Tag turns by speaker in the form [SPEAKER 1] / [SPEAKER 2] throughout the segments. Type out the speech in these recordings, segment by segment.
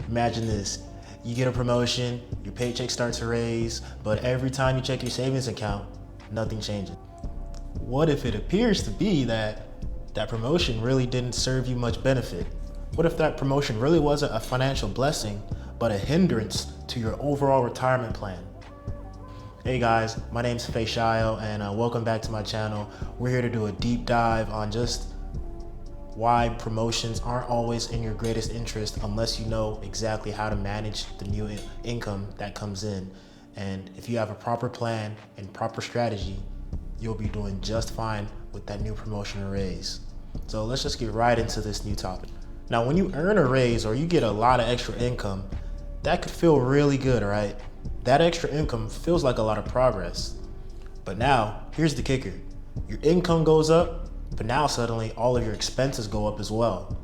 [SPEAKER 1] Imagine this. You get a promotion, your paycheck starts to raise, but every time you check your savings account, nothing changes. What if it appears to be that promotion really didn't serve you much benefit? What if that promotion really wasn't a financial blessing, but a hindrance to your overall retirement plan? Hey guys, my name's Faishayo, and welcome back to my channel. We're here to do a deep dive on just why promotions aren't always in your greatest interest unless you know exactly how to manage the new income that comes in. And if you have a proper plan and proper strategy, you'll be doing just fine with that new promotion or raise. So let's just get right into this new topic. Now, when you earn a raise or you get a lot of extra income, that could feel really good, right? That extra income feels like a lot of progress. But now, here's the kicker. Your income goes up, but now suddenly all of your expenses go up as well.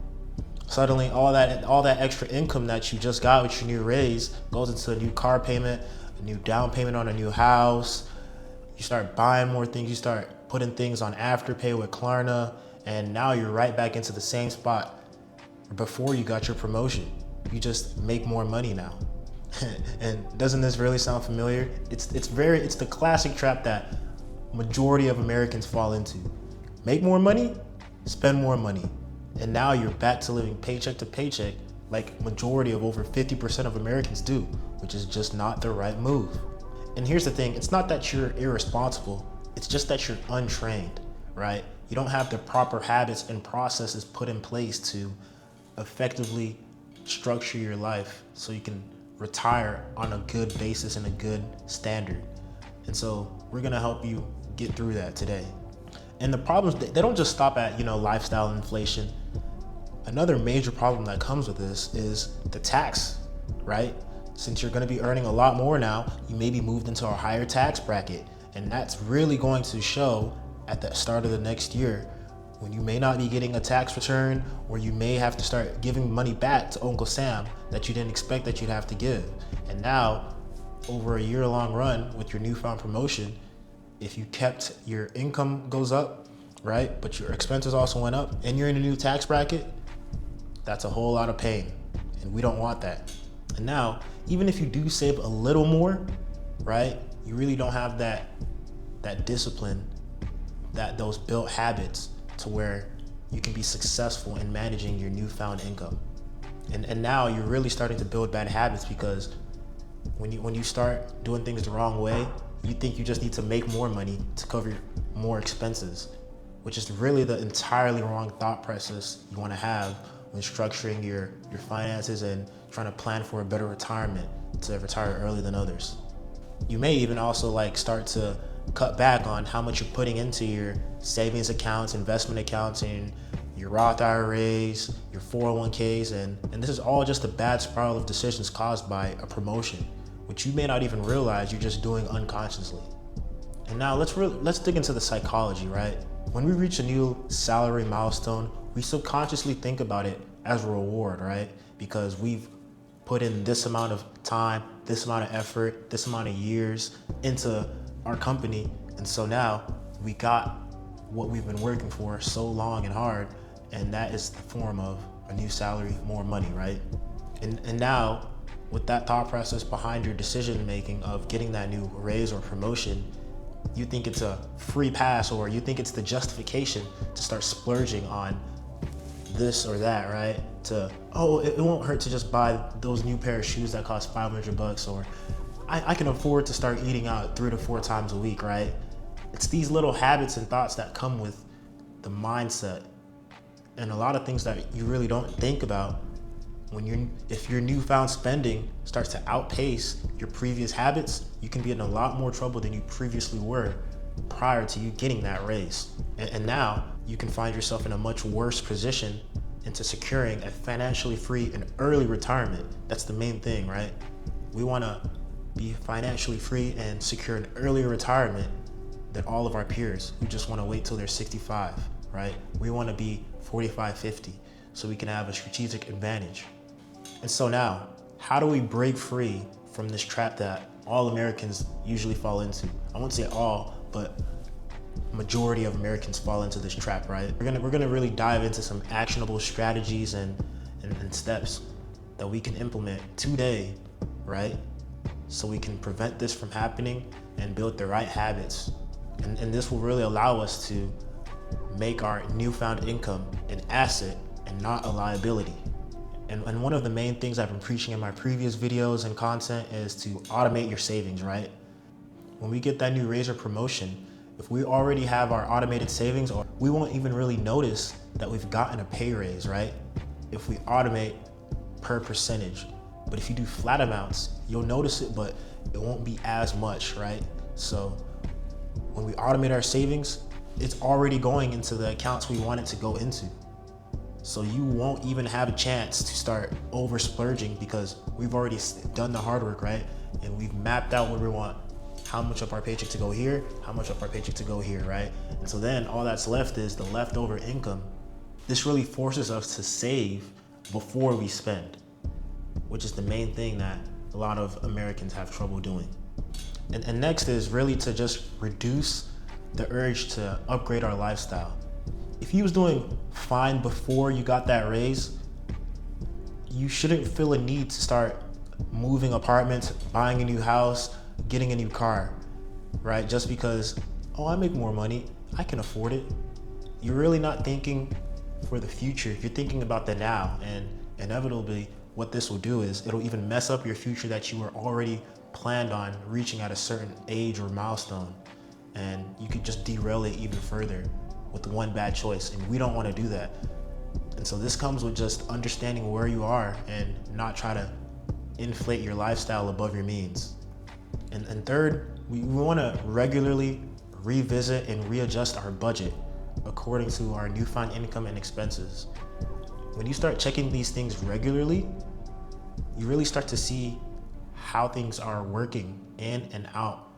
[SPEAKER 1] Suddenly all that extra income that you just got with your new raise goes into a new car payment, a new down payment on a new house. You start buying more things, you start putting things on Afterpay with Klarna, and now you're right back into the same spot before you got your promotion. You just make more money now. And doesn't this really sound familiar? It's the classic trap that majority of Americans fall into. Make more money, spend more money. And now you're back to living paycheck to paycheck like majority of over 50% of Americans do, which is just not the right move. And here's the thing, it's not that you're irresponsible, it's just that you're untrained, right? You don't have the proper habits and processes put in place to effectively structure your life so you can retire on a good basis and a good standard. And so we're gonna help you get through that today. And the problems, they don't just stop at, lifestyle inflation. Another major problem that comes with this is the tax, right? Since you're gonna be earning a lot more now, you may be moved into a higher tax bracket. And that's really going to show at the start of the next year when you may not be getting a tax return, or you may have to start giving money back to Uncle Sam that you didn't expect that you'd have to give. And now, over a year-long run with your newfound promotion, if you kept your income goes up, right, but your expenses also went up and you're in a new tax bracket, that's a whole lot of pain, and we don't want that. And now, even if you do save a little more, right, you really don't have that discipline, those built habits to where you can be successful in managing your newfound income. And now you're really starting to build bad habits, because when you start doing things the wrong way, you think you just need to make more money to cover more expenses, which is really the entirely wrong thought process you want to have when structuring your finances and trying to plan for a better retirement to retire earlier than others. You may even also start to cut back on how much you're putting into your savings accounts, investment accounts, and your Roth IRAs, your 401ks, and this is all just a bad spiral of decisions caused by a promotion, which you may not even realize you're just doing unconsciously. And now let's dig into the psychology, right? When we reach a new salary milestone, we subconsciously think about it as a reward, right? Because we've put in this amount of time, this amount of effort, this amount of years into our company. And so now we got what we've been working for so long and hard, and that is the form of a new salary, more money, right? And now, with that thought process behind your decision making of getting that new raise or promotion, you think it's a free pass, or you think it's the justification to start splurging on this or that, right? It won't hurt to just buy those new pair of shoes that cost $500, or I can afford to start eating out 3 to 4 times a week, right? It's these little habits and thoughts that come with the mindset, and a lot of things that you really don't think about. If your newfound spending starts to outpace your previous habits, you can be in a lot more trouble than you previously were prior to you getting that raise. And now you can find yourself in a much worse position into securing a financially free and early retirement. That's the main thing, right? We want to be financially free and secure an earlier retirement than all of our peers who just want to wait till they're 65, right? We want to be 45, 50, so we can have a strategic advantage. And so now, how do we break free from this trap that all Americans usually fall into? I won't say all, but majority of Americans fall into this trap, right? We're gonna really dive into some actionable strategies and steps that we can implement today, right? So we can prevent this from happening and build the right habits. And this will really allow us to make our newfound income an asset and not a liability. And one of the main things I've been preaching in my previous videos and content is to automate your savings, right? When we get that new raise or promotion, if we already have our automated savings, or we won't even really notice that we've gotten a pay raise, right? If we automate per percentage. But if you do flat amounts, you'll notice it, but it won't be as much, right? So when we automate our savings, it's already going into the accounts we want it to go into. So you won't even have a chance to start over splurging because we've already done the hard work, right? And we've mapped out where we want how much of our paycheck to go here, how much of our paycheck to go here, right? And so then all that's left is the leftover income. This really forces us to save before we spend, which is the main thing that a lot of Americans have trouble doing. And next is really to just reduce the urge to upgrade our lifestyle. If you was doing fine before you got that raise, you shouldn't feel a need to start moving apartments, buying a new house, getting a new car, right? Just because, oh, I make more money, I can afford it. You're really not thinking for the future. You're thinking about the now, and inevitably what this will do is it'll even mess up your future that you were already planned on reaching at a certain age or milestone. And you could just derail it even further with one bad choice, and we don't want to do that. And so this comes with just understanding where you are and not try to inflate your lifestyle above your means. And third, we want to regularly revisit and readjust our budget according to our newfound income and expenses. When you start checking these things regularly, you really start to see how things are working in and out,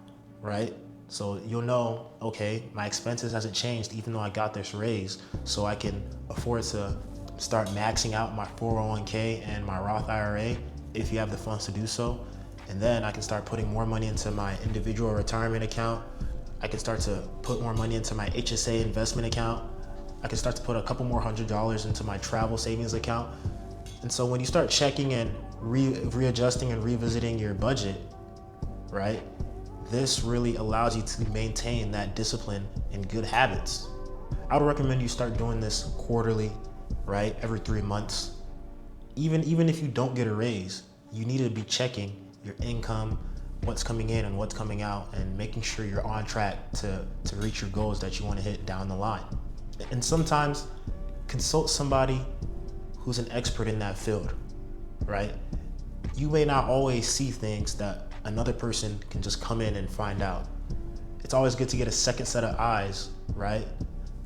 [SPEAKER 1] right? So you'll know, okay, my expenses hasn't changed even though I got this raise, so I can afford to start maxing out my 401k and my Roth IRA if you have the funds to do so. And then I can start putting more money into my individual retirement account. I can start to put more money into my HSA investment account. I can start to put a couple more $100 into my travel savings account. And so when you start checking and readjusting and revisiting your budget, right, this really allows you to maintain that discipline and good habits. I would recommend you start doing this quarterly, right, every 3 months. Even if you don't get a raise, you need to be checking your income, what's coming in and what's coming out, and making sure you're on track to reach your goals that you want to hit down the line. And sometimes consult somebody who's an expert in that field, right? You may not always see things that another person can just come in and find out. It's always good to get a second set of eyes, right?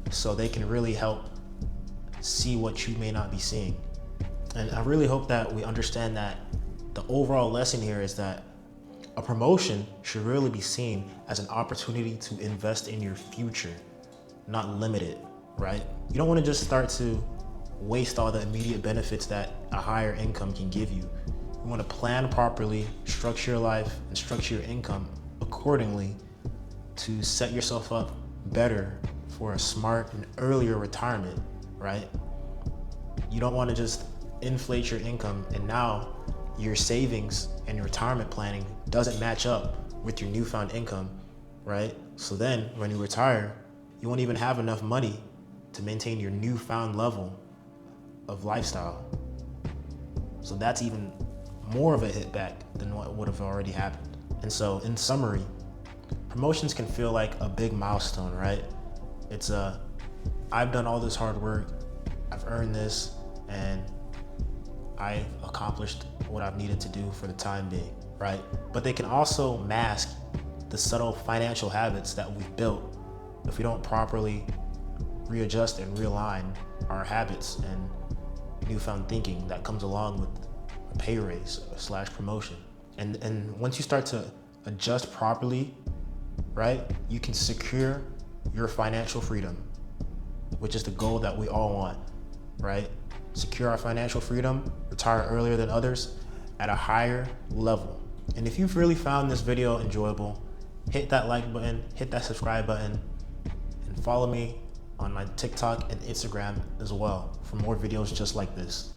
[SPEAKER 1] So they can really help see what you may not be seeing. And I really hope that we understand that the overall lesson here is that a promotion should really be seen as an opportunity to invest in your future, not limit it, right? You don't want to just start to waste all the immediate benefits that a higher income can give you. You want to plan properly, structure your life, and structure your income accordingly to set yourself up better for a smart and earlier retirement, right? You don't want to just inflate your income and now your savings and your retirement planning doesn't match up with your newfound income, right? So then when you retire, you won't even have enough money to maintain your newfound level of lifestyle. So that's even more of a hit back than what would have already happened. And so in summary, promotions can feel like a big milestone, right? It's I've done all this hard work, I've earned this, and I've accomplished what I've needed to do for the time being, right? But they can also mask the subtle financial habits that we've built if we don't properly readjust and realign our habits and newfound thinking that comes along with a pay raise / promotion. And once you start to adjust properly, right, you can secure your financial freedom, which is the goal that we all want, right? Secure our financial freedom, retire earlier than others at a higher level. And if you've really found this video enjoyable, hit that like button, hit that subscribe button, and follow me on my TikTok and Instagram as well for more videos just like this.